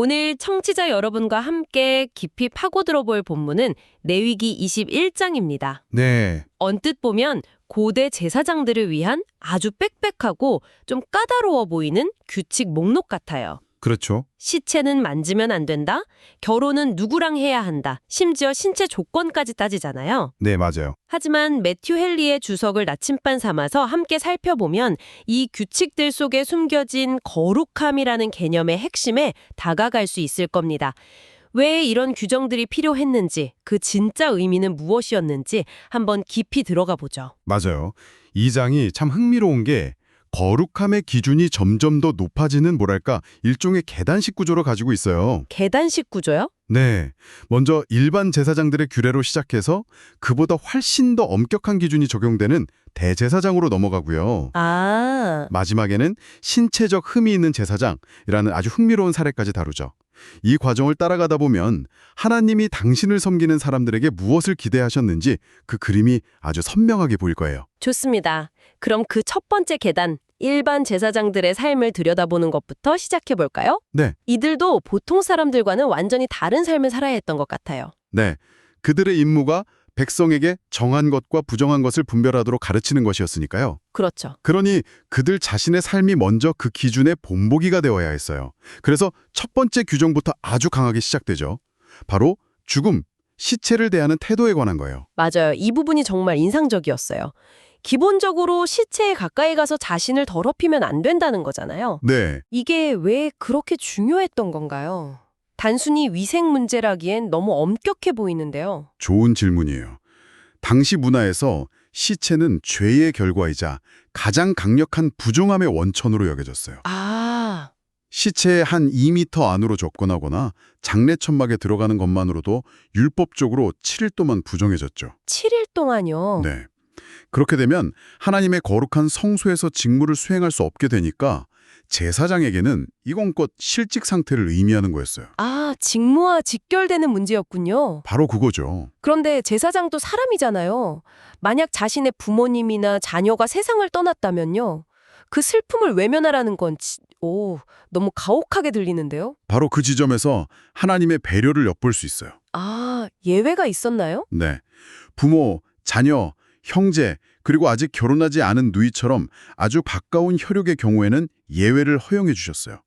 오늘 청취자 여러분과 함께 깊이 파고들어 볼 본문은 레위기 21장입니다. 네, 언뜻 보면 고대 제사장들을 위한 아주 빽빽하고 좀 까다로워 보이는 규칙 목록 같아요. 그렇죠. 시체는 만지면 안 된다, 결혼은 누구랑 해야 한다, 심지어 신체 조건까지 따지잖아요. 네, 맞아요. 하지만 매튜 헨리의 주석을 나침반 삼아서 함께 살펴보면 이 규칙들 속에 숨겨진 거룩함이라는 개념의 핵심에 다가갈 수 있을 겁니다. 왜 이런 규정들이 필요했는지, 그 진짜 의미는 무엇이었는지 한번 깊이 들어가 보죠. 맞아요. 이 장이 참 흥미로운 게 거룩함의 기준이 점점 더 높아지는 뭐랄까 일종의 계단식 구조를 가지고 있어요. 계단식 구조요? 네, 먼저 일반 제사장들의 규례로 시작해서 그보다 훨씬 더 엄격한 기준이 적용되는 대제사장으로 넘어가고요. 마지막에는 신체적 흠이 있는 제사장이라는 아주 흥미로운 사례까지 다루죠. 이 과정을 따라가다 보면 하나님이 당신을 섬기는 사람들에게 무엇을 기대하셨는지 그 그림이 아주 선명하게 보일 거예요. 좋습니다. 그럼 그 첫 번째 계단, 일반 제사장들의 삶을 들여다보는 것부터 시작해 볼까요? 네, 이들도 보통 사람들과는 완전히 다른 삶을 살아야 했던 것 같아요. 네. 그들의 임무가 백성에게 정한 것과 부정한 것을 분별하도록 가르치는 것이었으니까요. 그렇죠. 그러니 그들 자신의 삶이 먼저 그 기준의 본보기가 되어야 했어요. 그래서 첫 번째 규정부터 아주 강하게 시작되죠. 바로 죽음, 시체를 대하는 태도에 관한 거예요. 맞아요. 이 부분이 정말 인상적이었어요. 기본적으로 시체에 가까이 가서 자신을 더럽히면 안 된다는 거잖아요. 네, 이게 왜 그렇게 중요했던 건가요? 단순히 위생 문제라기엔 너무 엄격해 보이는데요. 좋은 질문이에요. 당시 문화에서 시체는 죄의 결과이자 가장 강력한 부정함의 원천으로 여겨졌어요. 시체에 한 2m 안으로 접근하거나 장례 천막에 들어가는 것만으로도 율법적으로 7일 동안 부정해졌죠. 7일 동안요? 네. 그렇게 되면 하나님의 거룩한 성소에서 직무를 수행할 수 없게 되니까 제사장에게는 이건 곧 실직 상태를 의미하는 거였어요. 직무와 직결되는 문제였군요. 바로 그거죠. 그런데 제사장도 사람이잖아요. 만약 자신의 부모님이나 자녀가 세상을 떠났다면요. 그 슬픔을 외면하라는 건 너무 가혹하게 들리는데요. 바로 그 지점에서 하나님의 배려를 엿볼 수 있어요. 예외가 있었나요? 네. 부모, 자녀, 형제, 그리고 아직 결혼하지 않은 누이처럼 아주 가까운 혈육의 경우에는 예외를 허용해 주셨어요.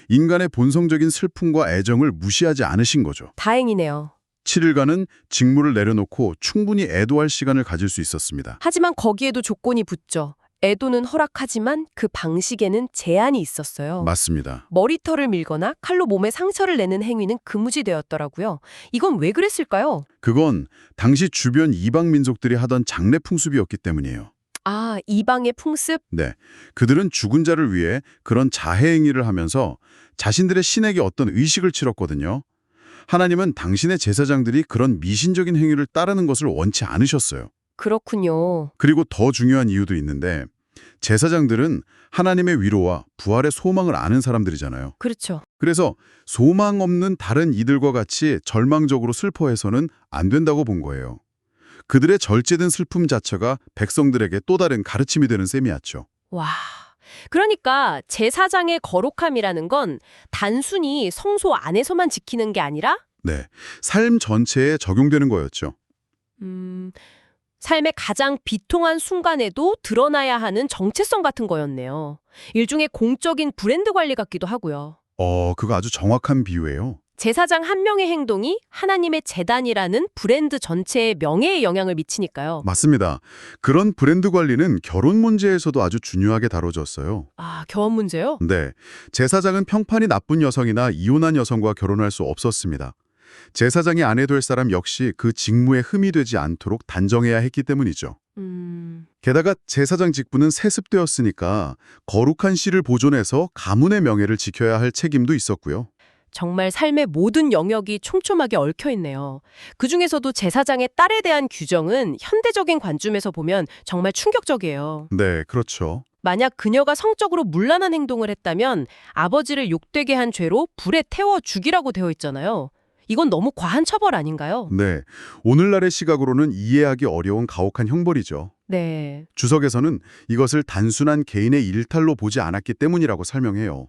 인간의 본성적인 슬픔과 애정을 무시하지 않으신 거죠. 다행이네요. 7일간은 직무를 내려놓고 충분히 애도할 시간을 가질 수 있었습니다. 하지만 거기에도 조건이 붙죠. 애도는 허락하지만 그 방식에는 제한이 있었어요. 맞습니다. 머리털을 밀거나 칼로 몸에 상처를 내는 행위는 금지되었더라고요. 이건 왜 그랬을까요? 그건 당시 주변 이방 민족들이 하던 장례 풍습이었기 때문이에요. 이방의 풍습? 네, 그들은 죽은 자를 위해 그런 자해 행위를 하면서 자신들의 신에게 어떤 의식을 치렀거든요. 하나님은 당신의 제사장들이 그런 미신적인 행위를 따르는 것을 원치 않으셨어요. 그렇군요. 그리고 더 중요한 이유도 있는데 제사장들은 하나님의 위로와 부활의 소망을 아는 사람들이잖아요. 그렇죠. 그래서 소망 없는 다른 이들과 같이 절망적으로 슬퍼해서는 안 된다고 본 거예요. 그들의 절제된 슬픔 자체가 백성들에게 또 다른 가르침이 되는 셈이었죠. 와. 그러니까 제사장의 거룩함이라는 건 단순히 성소 안에서만 지키는 게 아니라 네, 삶 전체에 적용되는 거였죠. 삶의 가장 비통한 순간에도 드러나야 하는 정체성 같은 거였네요. 일종의 공적인 브랜드 관리 같기도 하고요. 그거 아주 정확한 비유예요. 제사장 한 명의 행동이 하나님의 제단이라는 브랜드 전체의 명예에 영향을 미치니까요. 맞습니다. 그런 브랜드 관리는 결혼 문제에서도 아주 중요하게 다뤄졌어요. 결혼 문제요? 네, 제사장은 평판이 나쁜 여성이나 이혼한 여성과 결혼할 수 없었습니다. 제사장이 아내 될 사람 역시 그 직무에 흠이 되지 않도록 단정해야 했기 때문이죠. 게다가 제사장 직분은 세습되었으니까 거룩한 씨를 보존해서 가문의 명예를 지켜야 할 책임도 있었고요. 정말 삶의 모든 영역이 촘촘하게 얽혀있네요. 그중에서도 제사장의 딸에 대한 규정은 현대적인 관점에서 보면 정말 충격적이에요. 네, 그렇죠. 만약 그녀가 성적으로 문란한 행동을 했다면 아버지를 욕되게 한 죄로 불에 태워 죽이라고 되어 있잖아요. 이건 너무 과한 처벌 아닌가요? 네, 오늘날의 시각으로는 이해하기 어려운 가혹한 형벌이죠. 네. 주석에서는 이것을 단순한 개인의 일탈로 보지 않았기 때문이라고 설명해요.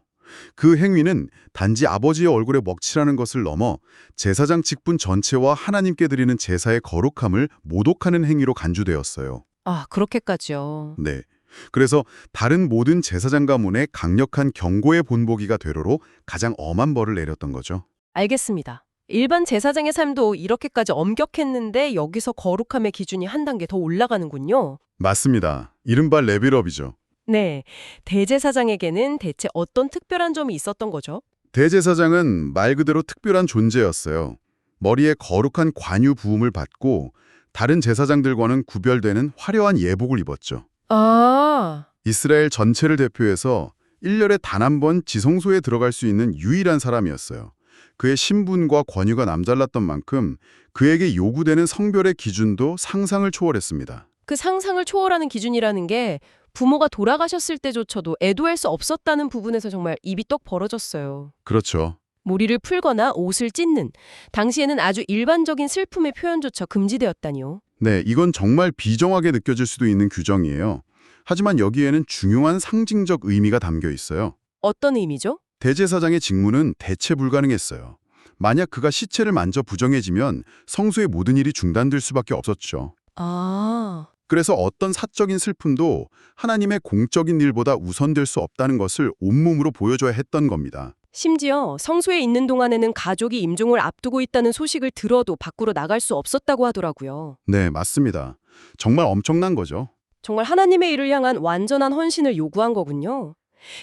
그 행위는 단지 아버지의 얼굴에 먹칠하는 것을 넘어 제사장 직분 전체와 하나님께 드리는 제사의 거룩함을 모독하는 행위로 간주되었어요. 아, 그렇게까지요. 네. 그래서 다른 모든 제사장 가문의 강력한 경고의 본보기가 되도록 가장 엄한 벌을 내렸던 거죠. 알겠습니다. 일반 제사장의 삶도 이렇게까지 엄격했는데 여기서 거룩함의 기준이 한 단계 더 올라가는군요. 맞습니다. 이른바 레벨업이죠. 네, 대제사장에게는 대체 어떤 특별한 점이 있었던 거죠? 대제사장은 말 그대로 특별한 존재였어요. 머리에 거룩한 관유 부음을 받고 다른 제사장들과는 구별되는 화려한 예복을 입었죠. 아, 이스라엘 전체를 대표해서 1년에 단 한 번 지성소에 들어갈 수 있는 유일한 사람이었어요. 그의 신분과 권위가 남달랐던 만큼 그에게 요구되는 성별의 기준도 상상을 초월했습니다. 그 상상을 초월하는 기준이라는 게 부모가 돌아가셨을 때조차도 애도할 수 없었다는 부분에서 정말 입이 떡 벌어졌어요. 그렇죠. 머리를 풀거나 옷을 찢는, 당시에는 아주 일반적인 슬픔의 표현조차 금지되었다니요. 네, 이건 정말 비정하게 느껴질 수도 있는 규정이에요. 하지만 여기에는 중요한 상징적 의미가 담겨 있어요. 어떤 의미죠? 대제사장의 직무는 대체 불가능했어요. 만약 그가 시체를 만져 부정해지면 성소의 모든 일이 중단될 수밖에 없었죠. 아, 그래서 어떤 사적인 슬픔도 하나님의 공적인 일보다 우선될 수 없다는 것을 온몸으로 보여줘야 했던 겁니다. 심지어 성소에 있는 동안에는 가족이 임종을 앞두고 있다는 소식을 들어도 밖으로 나갈 수 없었다고 하더라고요. 네, 맞습니다. 정말 엄청난 거죠. 정말 하나님의 일을 향한 완전한 헌신을 요구한 거군요.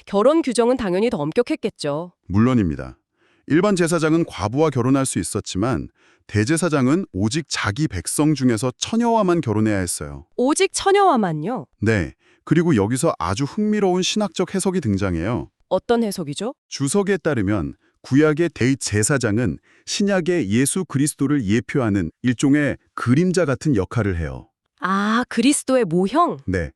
결혼 규정은 당연히 더 엄격했겠죠. 물론입니다. 일반 제사장은 과부와 결혼할 수 있었지만 대제사장은 오직 자기 백성 중에서 처녀와만 결혼해야 했어요. 오직 처녀와만요? 네, 그리고 여기서 아주 흥미로운 신학적 해석이 등장해요. 어떤 해석이죠? 주석에 따르면 구약의 대제사장은 신약의 예수 그리스도를 예표하는 일종의 그림자 같은 역할을 해요. 아, 그리스도의 모형? 네.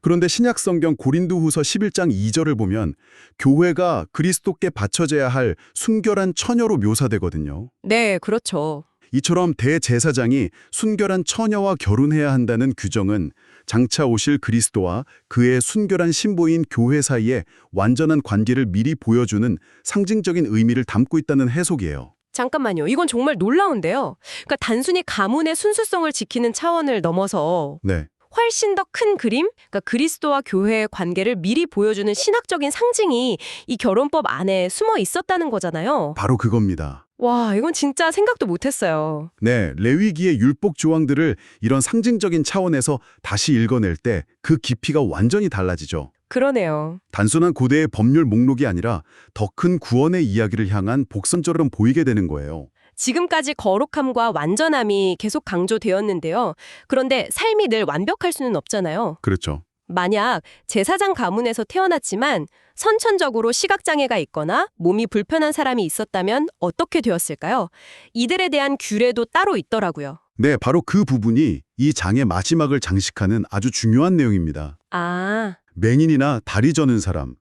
그런데 신약 성경 고린도후서 11장 2절을 보면 교회가 그리스도께 바쳐져야 할 순결한 처녀로 묘사되거든요. 네, 그렇죠. 이처럼 대제사장이 순결한 처녀와 결혼해야 한다는 규정은 장차 오실 그리스도와 그의 순결한 신부인 교회 사이에 완전한 관계를 미리 보여주는 상징적인 의미를 담고 있다는 해석이에요. 잠깐만요. 이건 정말 놀라운데요. 그러니까 단순히 가문의 순수성을 지키는 차원을 넘어서 네. 훨씬 더 큰 그림, 그러니까 그리스도와 교회의 관계를 미리 보여주는 신학적인 상징이 이 결혼법 안에 숨어 있었다는 거잖아요. 바로 그겁니다. 와, 이건 진짜 생각도 못했어요. 네, 레위기의 율법 조항들을 이런 상징적인 차원에서 다시 읽어낼 때 그 깊이가 완전히 달라지죠. 그러네요. 단순한 고대의 법률 목록이 아니라 더 큰 구원의 이야기를 향한 복선처럼 보이게 되는 거예요. 지금까지 거룩함과 완전함이 계속 강조되었는데요. 그런데 삶이 늘 완벽할 수는 없잖아요. 그렇죠. 만약 제사장 가문에서 태어났지만 선천적으로 시각장애가 있거나 몸이 불편한 사람이 있었다면 어떻게 되었을까요? 이들에 대한 규례도 따로 있더라고요. 네, 바로 그 부분이 이 장의 마지막을 장식하는 아주 중요한 내용입니다. 아, 맹인이나 다리 저는 사람,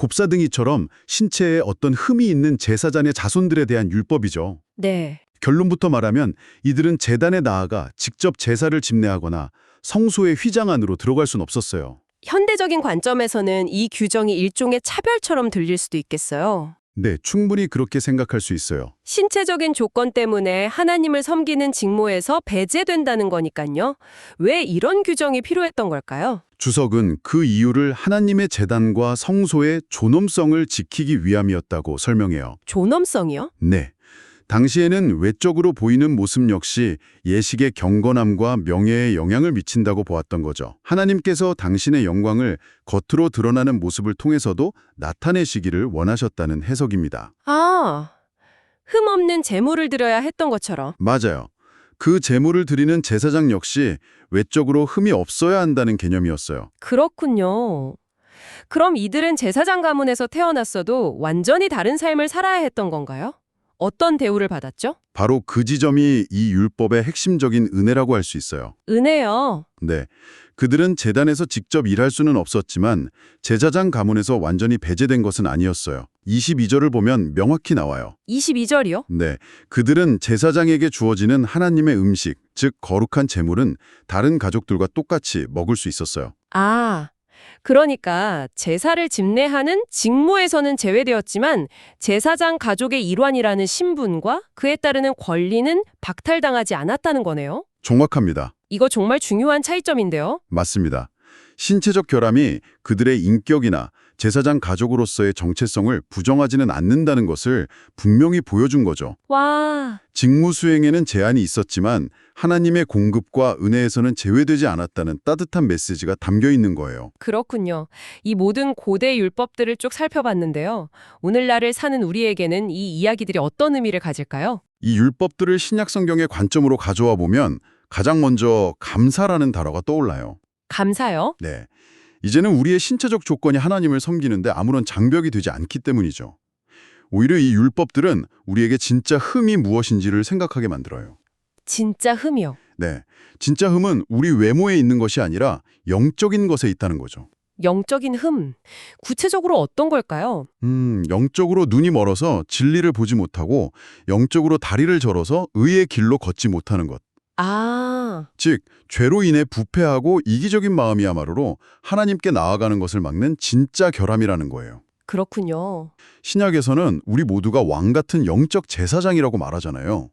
곱사등이처럼 신체에 어떤 흠이 있는 제사장의 자손들에 대한 율법이죠. 네. 결론부터 말하면 이들은 제단에 나아가 직접 제사를 집례하거나 성소의 휘장 안으로 들어갈 순 없었어요. 현대적인 관점에서는 이 규정이 일종의 차별처럼 들릴 수도 있겠어요. 네, 충분히 그렇게 생각할 수 있어요. 신체적인 조건 때문에 하나님을 섬기는 직무에서 배제된다는 거니까요. 왜 이런 규정이 필요했던 걸까요? 주석은 그 이유를 하나님의 제단과 성소의 존엄성을 지키기 위함이었다고 설명해요. 존엄성이요? 네. 당시에는 외적으로 보이는 모습 역시 예식의 경건함과 명예에 영향을 미친다고 보았던 거죠. 하나님께서 당신의 영광을 겉으로 드러나는 모습을 통해서도 나타내시기를 원하셨다는 해석입니다. 아, 흠 없는 제물을 드려야 했던 것처럼. 맞아요. 그 제물을 드리는 제사장 역시 외적으로 흠이 없어야 한다는 개념이었어요. 그렇군요. 그럼 이들은 제사장 가문에서 태어났어도 완전히 다른 삶을 살아야 했던 건가요? 어떤 대우를 받았죠? 바로 그 지점이 이 율법의 핵심적인 은혜라고 할 수 있어요. 은혜요. 네. 그들은 제단에서 직접 일할 수는 없었지만 제사장 가문에서 완전히 배제된 것은 아니었어요. 22절을 보면 명확히 나와요. 22절이요? 네. 그들은 제사장에게 주어지는 하나님의 음식, 즉 거룩한 제물은 다른 가족들과 똑같이 먹을 수 있었어요. 아, 그러니까 제사를 집례하는 직무에서는 제외되었지만 제사장 가족의 일환이라는 신분과 그에 따르는 권리는 박탈당하지 않았다는 거네요. 정확합니다. 이거 정말 중요한 차이점인데요. 맞습니다. 신체적 결함이 그들의 인격이나 제사장 가족으로서의 정체성을 부정하지는 않는다는 것을 분명히 보여준 거죠. 와, 직무 수행에는 제한이 있었지만 하나님의 공급과 은혜에서는 제외되지 않았다는 따뜻한 메시지가 담겨 있는 거예요. 그렇군요. 이 모든 고대 율법들을 쭉 살펴봤는데요. 오늘날을 사는 우리에게는 이 이야기들이 어떤 의미를 가질까요? 이 율법들을 신약 성경의 관점으로 가져와 보면 가장 먼저 감사라는 단어가 떠올라요. 감사요? 네. 이제는 우리의 신체적 조건이 하나님을 섬기는데 아무런 장벽이 되지 않기 때문이죠. 오히려 이 율법들은 우리에게 진짜 흠이 무엇인지를 생각하게 만들어요. 진짜 흠이요. 네. 진짜 흠은 우리 외모에 있는 것이 아니라 영적인 것에 있다는 거죠. 영적인 흠. 구체적으로 어떤 걸까요? 영적으로 눈이 멀어서 진리를 보지 못하고 영적으로 다리를 절어서 의의 길로 걷지 못하는 것. 아, 즉, 죄로 인해 부패하고 이기적인 마음이야말로 하나님께 나아가는 것을 막는 진짜 결함이라는 거예요. 그렇군요. 신약에서는 우리 모두가 왕 같은 영적 제사장이라고 말하잖아요.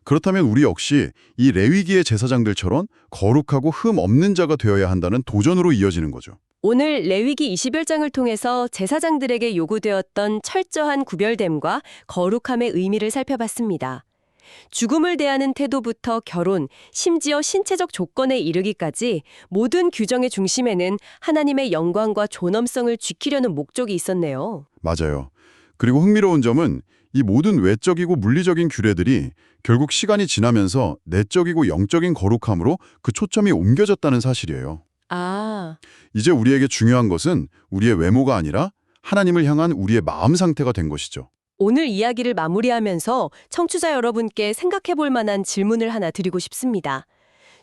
그렇다면 우리 역시 이 레위기의 제사장들처럼 거룩하고 흠 없는 자가 되어야 한다는 도전으로 이어지는 거죠. 오늘 레위기 21장을 통해서 제사장들에게 요구되었던 철저한 구별됨과 거룩함의 의미를 살펴봤습니다. 죽음을 대하는 태도부터 결혼, 심지어 신체적 조건에 이르기까지 모든 규정의 중심에는 하나님의 영광과 존엄성을 지키려는 목적이 있었네요. 맞아요. 그리고 흥미로운 점은 이 모든 외적이고 물리적인 규례들이 결국 시간이 지나면서 내적이고 영적인 거룩함으로 그 초점이 옮겨졌다는 사실이에요. 아, 이제 우리에게 중요한 것은 우리의 외모가 아니라 하나님을 향한 우리의 마음 상태가 된 것이죠. 오늘 이야기를 마무리하면서 청취자 여러분께 생각해 볼 만한 질문을 하나 드리고 싶습니다.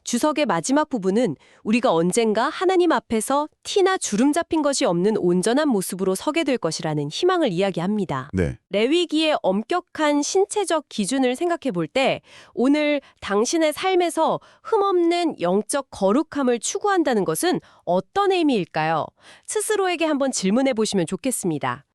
주석의 마지막 부분은 우리가 언젠가 하나님 앞에서 티나 주름 잡힌 것이 없는 온전한 모습으로 서게 될 것이라는 희망을 이야기합니다. 네. 레위기의 엄격한 신체적 기준을 생각해 볼 때 오늘 당신의 삶에서 흠없는 영적 거룩함을 추구한다는 것은 어떤 의미일까요? 스스로에게 한번 질문해 보시면 좋겠습니다.